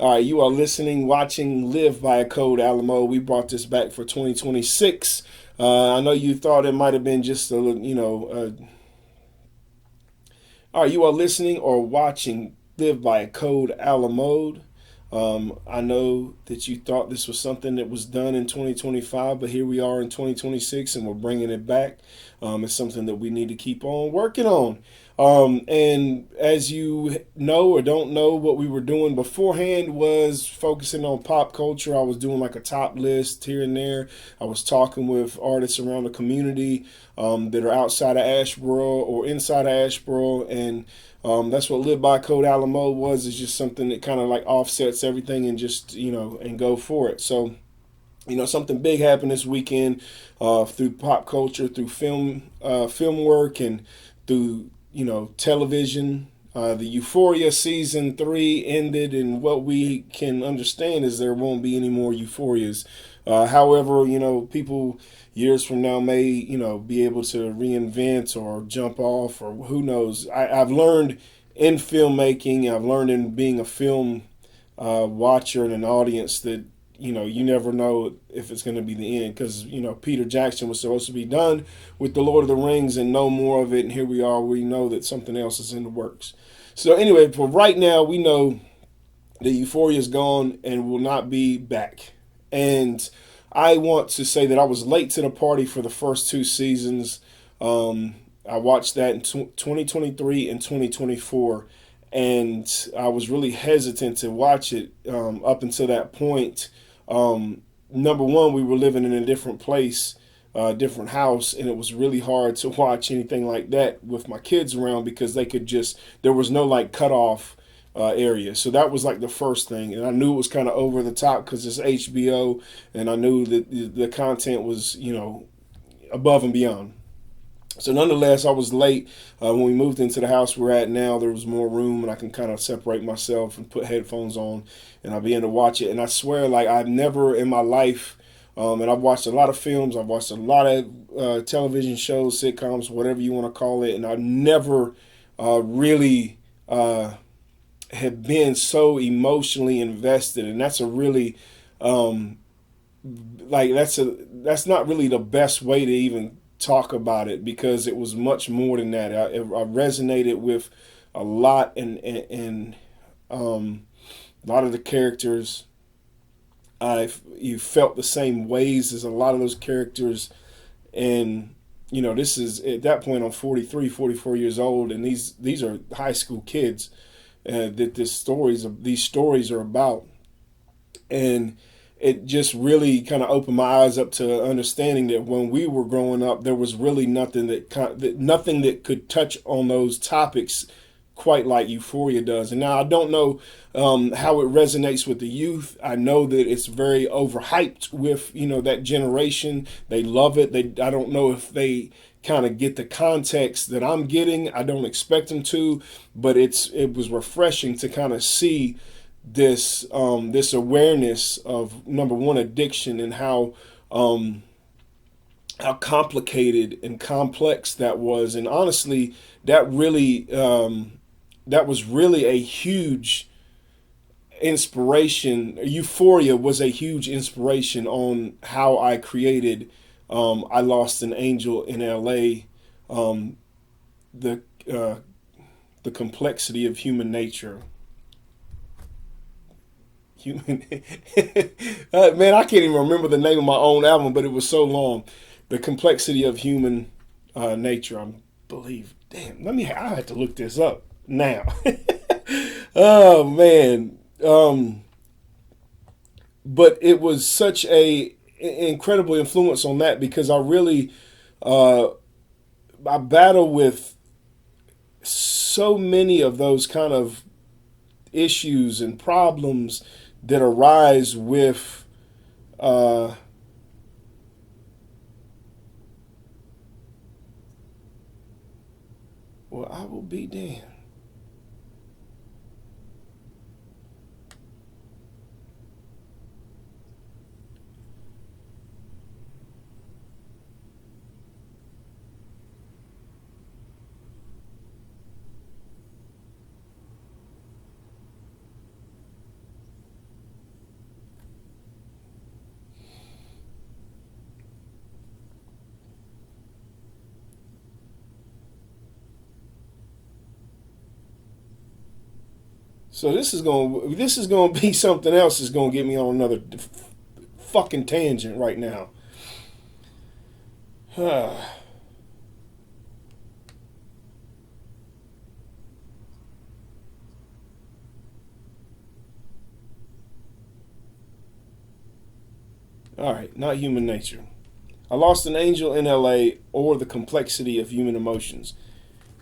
All right, you are listening, watching, Live by a Code Alamo. We brought this back for 2026. I know you thought it might have been just a, all right, you are listening or watching Live by a Code Alamo. I know that you thought this was something that was done in 2025, but here we are in 2026 and we're bringing it back. It's something that we need to keep on working on. And as you know or don't know, what we were doing beforehand was focusing on pop culture. I was doing like a top list here and there. I was talking with artists around the community that are outside of Asheboro or inside of Asheboro, and that's what Live by Code Alamo was. Is just something that kind of like offsets everything and just and go for it. So something big happened this weekend through pop culture, through film work, and through television. The Euphoria season 3 ended, and what we can understand is there won't be any more Euphorias. However, people years from now may, be able to reinvent or jump off, or who knows. I've learned in filmmaking, I've learned in being a film watcher and an audience that you never know if it's going to be the end, because Peter Jackson was supposed to be done with the Lord of the Rings and no more of it, and here we are. We know that something else is in the works. So anyway, for right now, we know that Euphoria is gone and will not be back. And I want to say that I was late to the party for the first 2 seasons. I watched that in 2023 and 2024. And I was really hesitant to watch it up until that point. Number one, we were living in a different place, different house, and it was really hard to watch anything like that with my kids around, because there was no like cutoff area. So that was like the first thing. And I knew it was kind of over the top because it's HBO, and I knew that the content was, above and beyond. So nonetheless, I was late. When we moved into the house we're at now, there was more room, and I can kind of separate myself and put headphones on, and I began to watch it. And I swear, like, I've never in my life, and I've watched a lot of films, I've watched a lot of television shows, sitcoms, whatever you want to call it, and I never really have been so emotionally invested. And that's a really, that's not really the best way to even talk about it, because it was much more than that. I resonated with a lot, and a lot of the characters. You felt the same ways as a lot of those characters, and this is at that point I'm 43, 44 years old, and these are high school kids that these stories are about, and it just really kind of opened my eyes up to understanding that when we were growing up, there was really nothing that could touch on those topics quite like Euphoria does. And now I don't know how it resonates with the youth. I know that it's very overhyped with that generation. They love it. I don't know if they kind of get the context that I'm getting. I don't expect them to, but it was refreshing to kind of see this awareness of, number one, addiction, and how complicated and complex that was. And honestly, that was really a huge inspiration. Euphoria was a huge inspiration on how I created I Lost an Angel in LA, the complexity of human nature. Man, I can't even remember the name of my own album, but it was so long. The complexity of human nature, I believe. Damn, I have to look this up now. Oh man, but it was such a incredible influence on that, because I really I battle with so many of those kind of issues and problems that arise with well, I will be damned. So this is gonna be something else that's gonna get me on another fucking tangent right now. All right, not human nature. I lost an angel in LA, or the complexity of human emotions.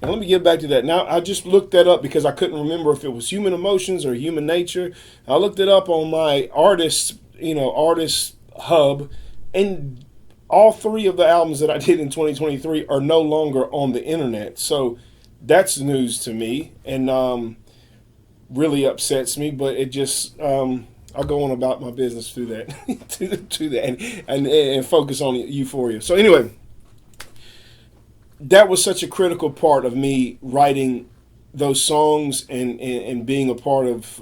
Now let me get back to that. Now I just looked that up because I couldn't remember if it was human emotions or human nature. I looked it up on my artist hub, and all three of the albums that I did in 2023 are no longer on the internet. So that's news to me, and really upsets me. But it just I'll go on about my business through that, to that, and focus on Euphoria. So anyway, that was such a critical part of me writing those songs and being a part of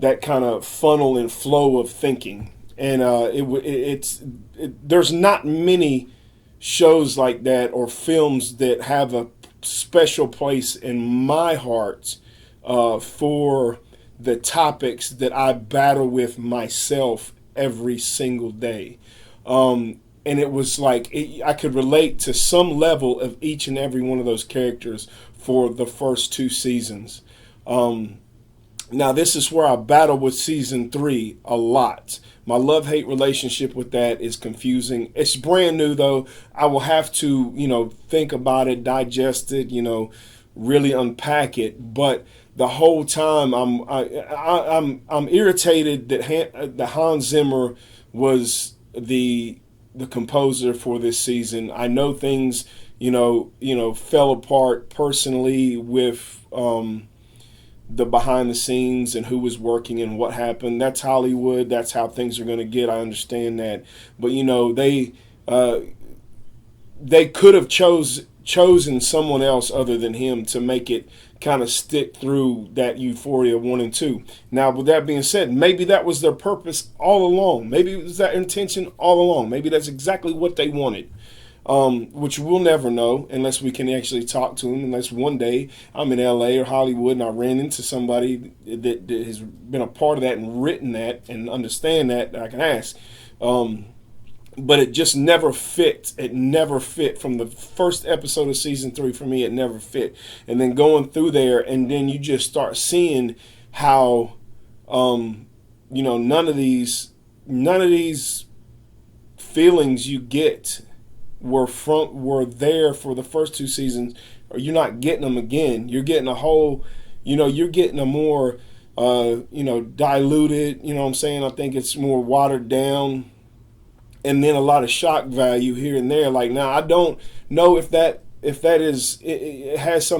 that kind of funnel and flow of thinking. And there's not many shows like that or films that have a special place in my heart for the topics that I battle with myself every single day. And it was like I could relate to some level of each and every one of those characters for the first two seasons. Now, this is where I battle with season 3 a lot. My love-hate relationship with that is confusing. It's brand new, though. I will have to, think about it, digest it, really unpack it. But the whole time, I'm irritated that Hans Zimmer was the composer for this season. I know things, fell apart personally with the behind the scenes and who was working and what happened. That's Hollywood. That's how things are going to get. I understand that. But, they could have chosen someone else other than him to make it kind of stick through that Euphoria 1 and 2. Now, with that being said, maybe that was their purpose all along. Maybe it was that intention all along. Maybe that's exactly what they wanted, which we'll never know unless we can actually talk to them, unless one day I'm in LA or Hollywood and I ran into somebody that has been a part of that and written that and understand that I can ask. But it just never fit. It never fit from the first episode of season 3 for me. It never fit. And then going through there, and then you just start seeing how, none of these feelings you get were there for the first 2 seasons, or you're not getting them again. You're getting a whole, you're getting a more, diluted. You know what I'm saying? I think it's more watered down. And then a lot of shock value here and there. Like, now I don't know if that is it has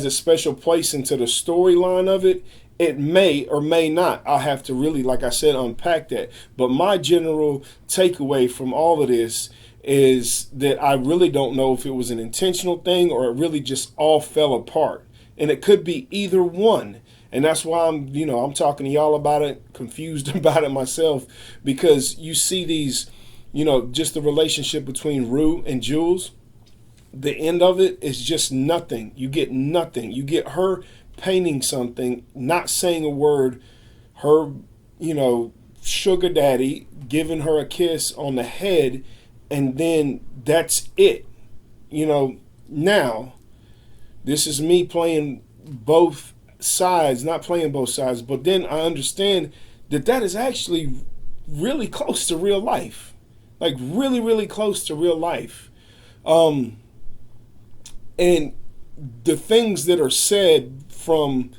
a special place into the storyline of it. It may or may not. I'll have to really, like I said, unpack that. But my general takeaway from all of this is that I really don't know if it was an intentional thing or it really just all fell apart. And it could be either one. And that's why I'm talking to y'all about it, confused about it myself, because you see these, just the relationship between Rue and Jules. The end of it is just nothing. You get nothing. You get her painting something, not saying a word, her, sugar daddy giving her a kiss on the head, and then that's it. Now, this is me playing both sides, not playing both sides, but then I understand that is actually really close to real life, like really, really close to real life. And the things that are said from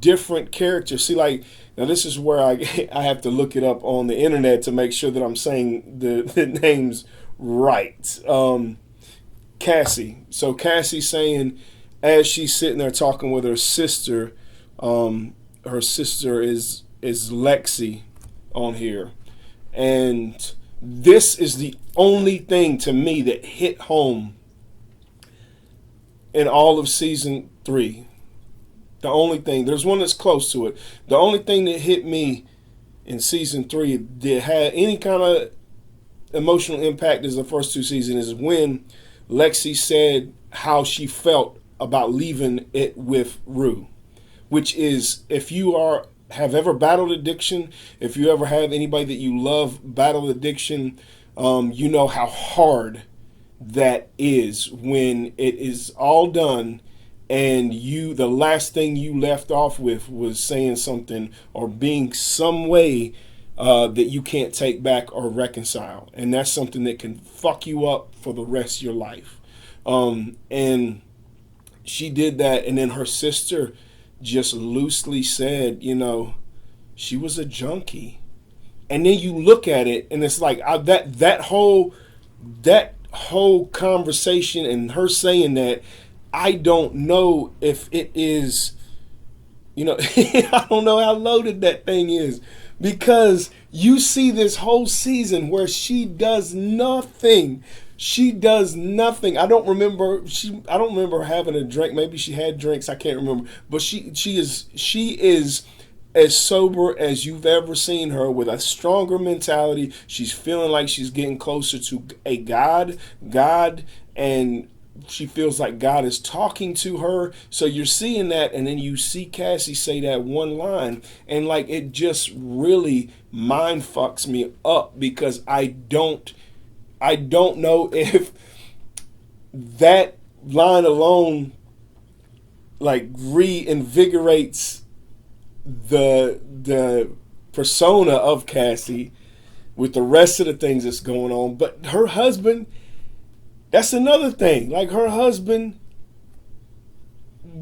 different characters, see, like, now this is where I have to look it up on the internet to make sure that I'm saying the names right. Cassie. So Cassie saying, as she's sitting there talking with her sister is Lexi on here. And this is the only thing to me that hit home in all of season 3. The only thing, there's one that's close to it. The only thing that hit me in season 3 that had any kind of emotional impact as the first 2 seasons is when Lexi said how she felt about leaving it with Rue, which is, if you have ever battled addiction, if you ever have anybody that you love battle addiction, you know how hard that is when it is all done and the last thing you left off with was saying something or being some way that you can't take back or reconcile. And that's something that can fuck you up for the rest of your life. And she did that. And then her sister just loosely said, you know, she was a junkie. And then you look at it and it's like that whole conversation and her saying that, I don't know if it is, you know, I don't know how loaded that thing is, because you see this whole season where she does nothing. She does nothing. I don't remember her having a drink. Maybe she had drinks. I can't remember. But she is as sober as you've ever seen her, with a stronger mentality. She's feeling like she's getting closer to a God, and she feels like God is talking to her. So you're seeing that, and then you see Cassie say that one line, and like it just really mind fucks me up, because I don't know if that line alone like reinvigorates the persona of Cassie with the rest of the things that's going on. But her husband, that's another thing. Like, her husband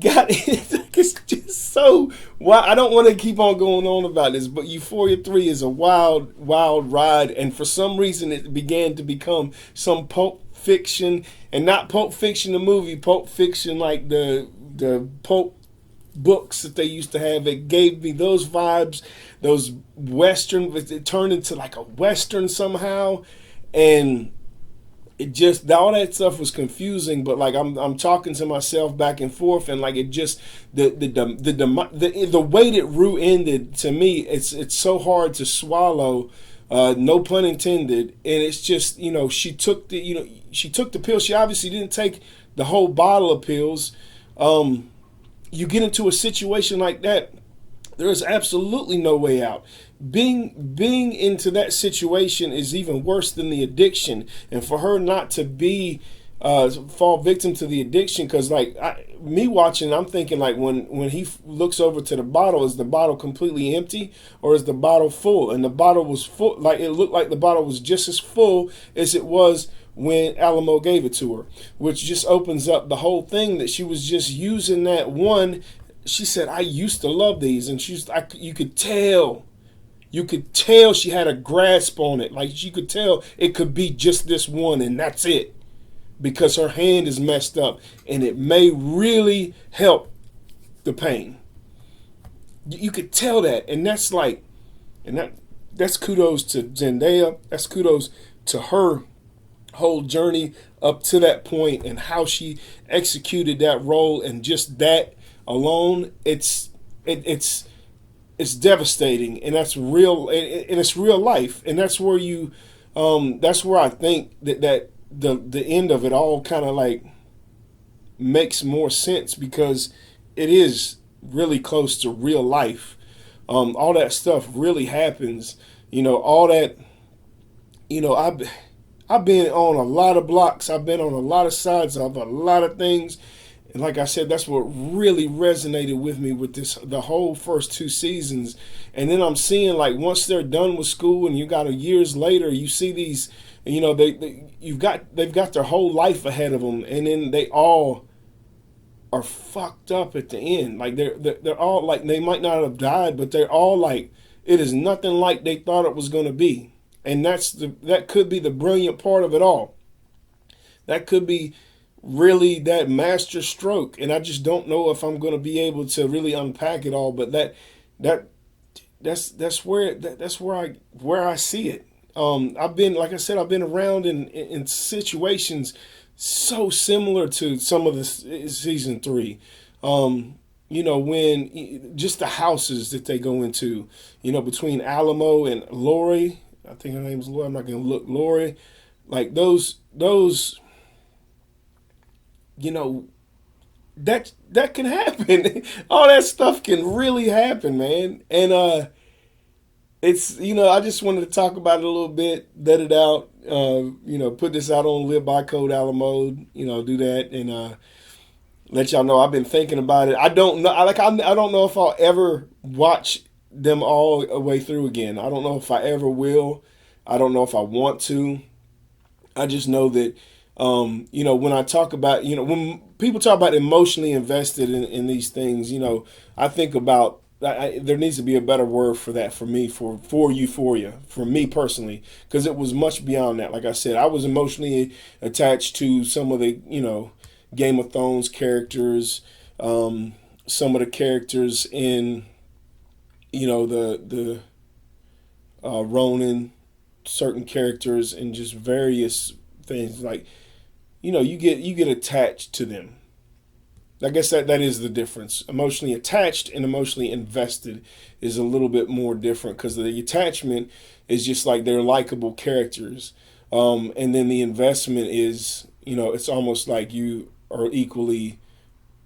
got it's just so wild. I don't want to keep on going on about this, but Euphoria 3 is a wild ride, and for some reason it began to become some Pulp Fiction, and not Pulp Fiction the movie, Pulp Fiction like the Pulp books that they used to have. It gave me those vibes, those Western, it turned into like a Western somehow, and it just, all that stuff was confusing. But like I'm talking to myself back and forth, and like it just the way that Rue ended, to me, it's so hard to swallow. No pun intended. And it's just, you know, she took the pill. She obviously didn't take the whole bottle of pills. You get into a situation like that, there is absolutely no way out. Being into that situation is even worse than the addiction. And for her not to be fall victim to the addiction, because like me watching, I'm thinking like when he looks over to the bottle, is the bottle completely empty or is the bottle full? And the bottle was full. Like, it looked like the bottle was just as full as it was when Alamo gave it to her, which just opens up the whole thing, that she was just using that one. She said, I used to love these. And you could tell she had a grasp on it. Like, you could tell it could be just this one and that's it, because her hand is messed up and it may really help the pain. You could tell that. And that's like, that's kudos to Zendaya. That's kudos to her whole journey up to that point and how she executed that role. And just that alone, it's devastating, and that's real, and it's real life. And that's where that's where I think that the end of it all kind of like makes more sense, because it is really close to real life. All that stuff really happens, all that, I've been on a lot of blocks. I've been on a lot of sides of a lot of things. And like I said, that's what really resonated with me with the whole first 2 seasons. And then I'm seeing, like, once they're done with school and you got years later, you see these, they've got their whole life ahead of them. And then they all are fucked up at the end. Like, they're all like, they might not have died, but they're all like, it is nothing like they thought it was going to be. And that could be the brilliant part of it all. That could be really that master stroke. And I just don't know if I'm going to be able to really unpack it all. But that's where I see it. I've been, like I said, I've been around in situations so similar to some of the season 3. When just the houses that they go into, between Alamo and Lori. I think her name's Lori. I'm not going to look. Lori. Like those, that can happen. All that stuff can really happen, man. And it's, I just wanted to talk about it a little bit, let it out, put this out on Live by Code Alamo, do that, and let y'all know I've been thinking about it. I don't know, I don't know if I'll ever watch them all the way through again. I don't know if I ever will. I don't know if I want to. I just know that, when I talk about, when people talk about emotionally invested in these things, I think about, there needs to be a better word for that for me, for Euphoria, for me personally, because it was much beyond that. Like I said, I was emotionally attached to some of the, Game of Thrones characters, some of the characters in, the Ronin, certain characters, and just various things. Like, you get attached to them. I guess that is the difference. Emotionally attached and emotionally invested is a little bit more different, because the attachment is just like they're likable characters, and then the investment is, it's almost like you are equally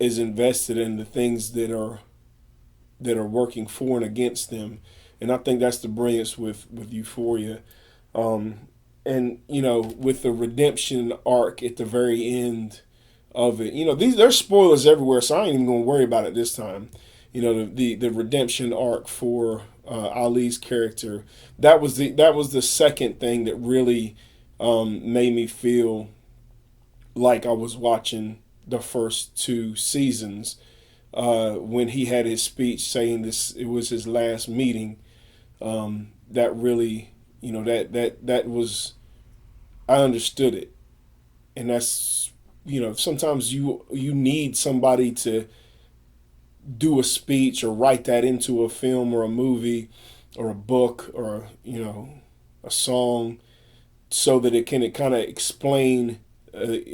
as invested in the things that are working for and against them. And I think that's the brilliance with Euphoria. And with the redemption arc at the very end of it, there's spoilers everywhere, so I ain't even gonna worry about it this time. The redemption arc for Ali's character, that was the second thing that really made me feel like I was watching the first two seasons, when he had his speech saying it was his last meeting. That really, that was, I understood it. And that's, sometimes you need somebody to do a speech or write that into a film or a movie or a book or, a song, so that it kind of explain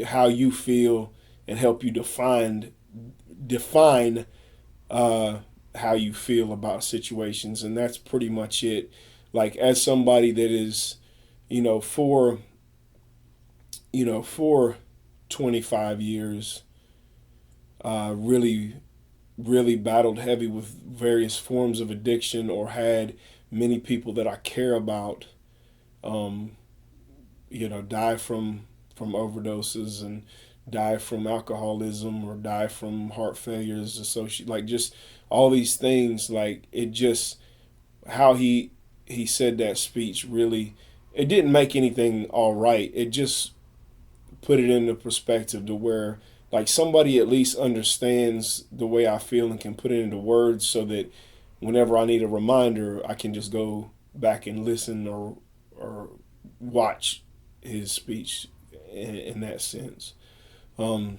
how you feel and help you define how you feel about situations. And that's pretty much it. Like, as somebody that is, for 25 years, really battled heavy with various forms of addiction, or had many people that I care about, die from overdoses, and die from alcoholism, or die from heart failures associated, like, just all these things. Like, it just, how he said that speech, really, it didn't make anything all right. It just put it into perspective to where, like, somebody at least understands the way I feel and can put it into words, so that whenever I need a reminder, I can just go back and listen or watch his speech in that sense. But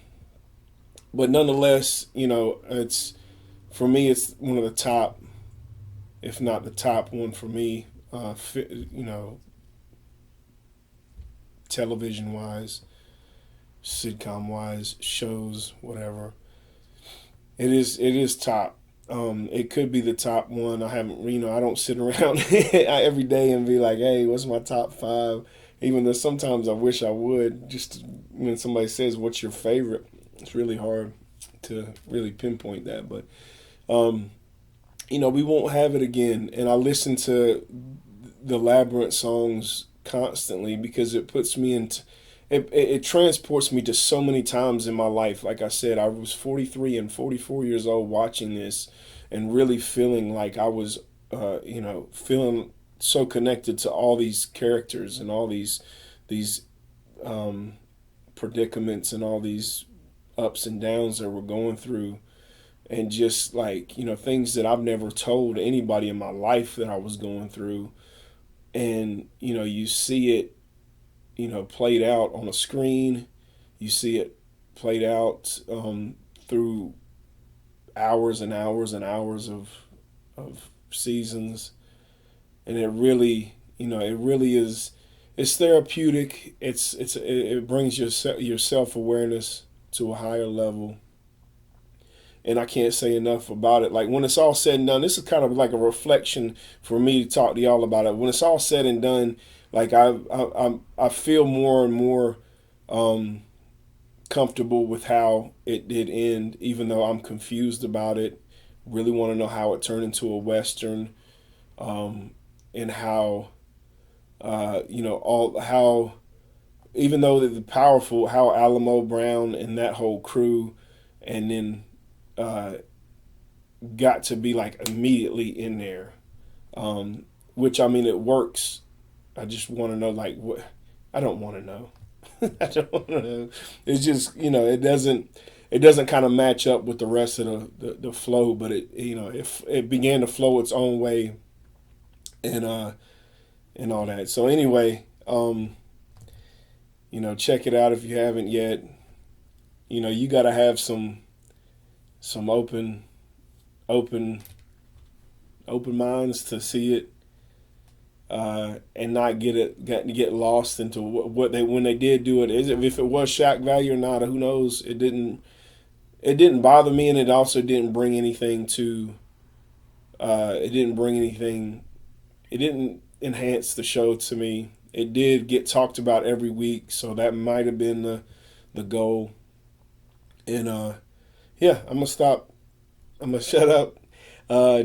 nonetheless, it's, for me, it's one of the top, if not the top one for me, television wise, sitcom wise, shows, whatever. It is top. It could be the top one. I haven't, I don't sit around every day and be like, hey, what's my top 5? Even though sometimes I wish I would. Just when somebody says, what's your favorite, it's really hard to really pinpoint that. But, we won't have it again. And I listen to the Labyrinth songs constantly, because it puts me into, it transports me to so many times in my life. Like I said, I was 43 and 44 years old watching this, and really feeling like I was, feeling so connected to all these characters and all these predicaments and all these ups and downs that we're going through, and just like, things that I've never told anybody in my life that I was going through. And, you see it, played out on a screen. You see it played out through hours and hours and hours of seasons. And it really, it really is, it's therapeutic. It brings your self-awareness to a higher level. And I can't say enough about it. Like, when it's all said and done, this is kind of like a reflection for me to talk to y'all about it. When it's all said and done, like, I feel more and more comfortable with how it did end, even though I'm confused about it. Really want to know how it turned into a Western, and how, all how, even though the powerful, how Alamo Brown and that whole crew, and then got to be like immediately in there, which I mean it works. I just want to know like what. I don't want to know. I don't want to know. It's just it doesn't kind of match up with the rest of the flow, but it began to flow its own way, and all that. So anyway, check it out if you haven't yet. You got to have some open minds to see it, and not get lost into what they when they did do it. If it was shock value or not, who knows? It didn't bother me, and it also didn't bring anything to. It didn't bring anything. It didn't enhance the show to me. It did get talked about every week, so that might have been the goal. And yeah, I'm gonna stop. I'm gonna shut up.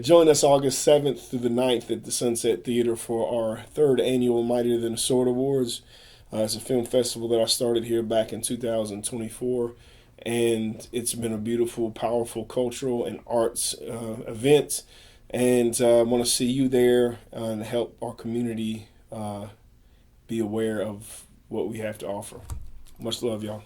Join us August 7th through the 9th at the Sunset Theater for our third annual Mightier Than a Sword Awards. It's a film festival that I started here back in 2024, and it's been a beautiful, powerful cultural and arts event. And I want to see you there and help our community be aware of what we have to offer. Much love, y'all.